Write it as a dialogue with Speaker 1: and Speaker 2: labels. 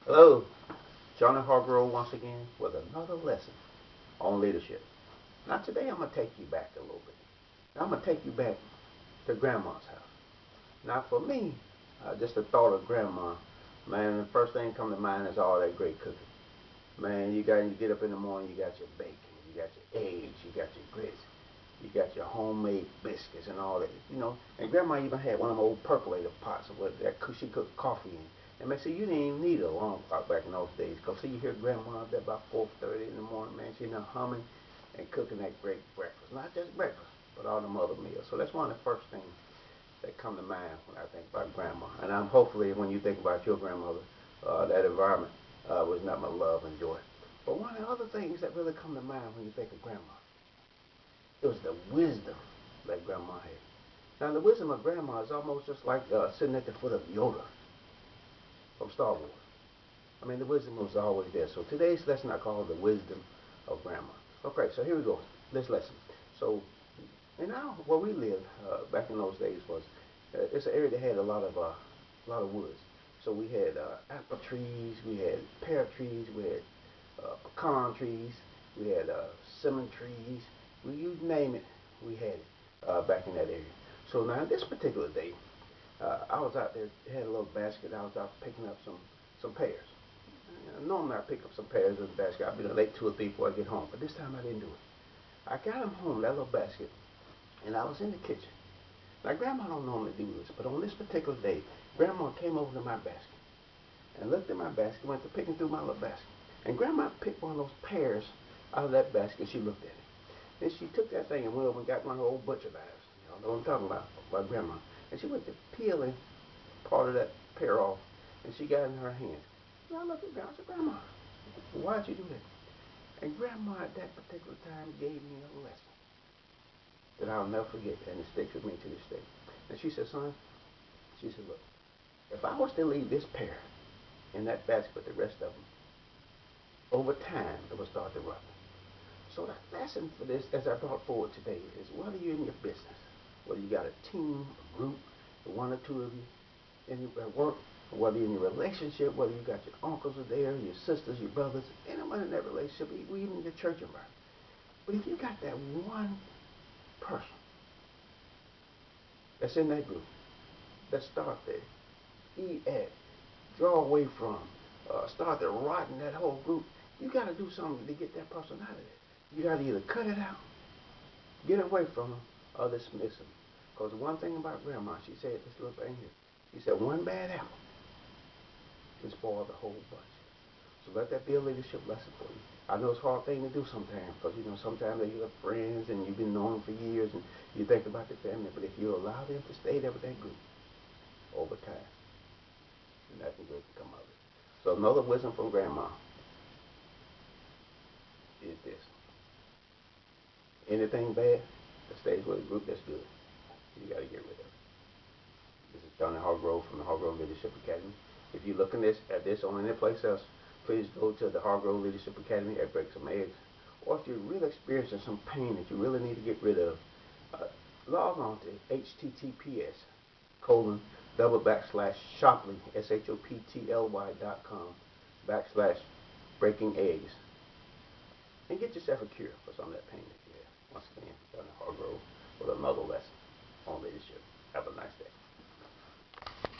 Speaker 1: Hello, Johnny Hargrove once again with another lesson on leadership. Now today I'm going to take you back a little bit. Now I'm going to take you back to Grandma's house. Now for me, just the thought of Grandma, man, the first thing come to mind is all that great cooking. Man, you get up in the morning, you got your bacon, you got your eggs, you got your grits, you got your homemade biscuits and all that. And Grandma even had one of them old percolator pots with that she cooked coffee in. And man, see, you didn't even need a alarm clock back in those days. Because see, you hear Grandma up there about 4:30 in the morning, man, she's now humming and cooking that great breakfast. Not just breakfast, but all them other meals. So that's one of the first things that come to mind when I think about Grandma. And I'm hopefully when you think about your grandmother, that environment was nothing but love and joy. But one of the other things that really come to mind when you think of Grandma, it was the wisdom that Grandma had. Now the wisdom of Grandma is almost just like sitting at the foot of Yoda from Star Wars. I mean, the wisdom was always there. So today's lesson I call the wisdom of Grandma. Okay, so here we go. This lesson. So, and now where we lived back in those days was it's an area that had a lot of woods. So we had apple trees, we had pear trees, we had pecan trees, we had cinnamon trees. You name it, we had it back in that area. So now this particular day, I was out there, had a little basket. I was out picking up some pears. Normally I pick up some pears in the basket. I'll be late 2 or 3 before I get home, but this time I didn't do it. I got them home, that little basket, and I was in the kitchen. Now Grandma don't normally do this, but on this particular day, Grandma came over to my basket and looked at my basket, went to picking through my little basket, and Grandma picked one of those pears out of that basket. She looked at it. Then she took that thing and went over and got one of her old butcher knives. You know what I'm talking about Grandma. And she went to peeling part of that pear off, and she got it in her hands. And I looked at Grandma. I said, Grandma, why'd you do that? And Grandma at that particular time gave me a lesson that I'll never forget, and it sticks with me to this day. And she said, son, she said, look, if I was to leave this pear in that basket with the rest of them, over time it would start to rot. So the lesson for this, as I brought forward today, is whether you're in your business, whether you got a team, a group, one or two of you in your work, or whether you're in your relationship, whether you got your uncles are there, your sisters, your brothers, anyone in that relationship, even your church environment. But if you got that one person that's in that group, that start there, eat at, draw away from, start to rot in that whole group, you got to do something to get that person out of there. You got to either cut it out, get away from them, or dismiss them. Because one thing about Grandma, she said this little thing here. She said one bad apple can spoil the whole bunch. So let that be a leadership lesson for you. I know it's a hard thing to do sometimes because, sometimes you have friends and you've been knowing them for years and you think about the family. But if you allow them to stay there with that group over time, nothing good can come of it. So another wisdom from Grandma is this. Anything bad that stays with a group that's good, you got to get rid of it. This is Johnny Hargrove from the Hargrove Leadership Academy. If you're looking at this on any place else, please go to the Hargrove Leadership Academy at Break Some Eggs. Or if you're really experiencing some pain that you really need to get rid of, log on to https://shopley, shoptly.com/breaking eggs and get yourself a cure for some of that pain that you have. Once again, Johnny Hargrove with another lesson on leadership. Have a nice day.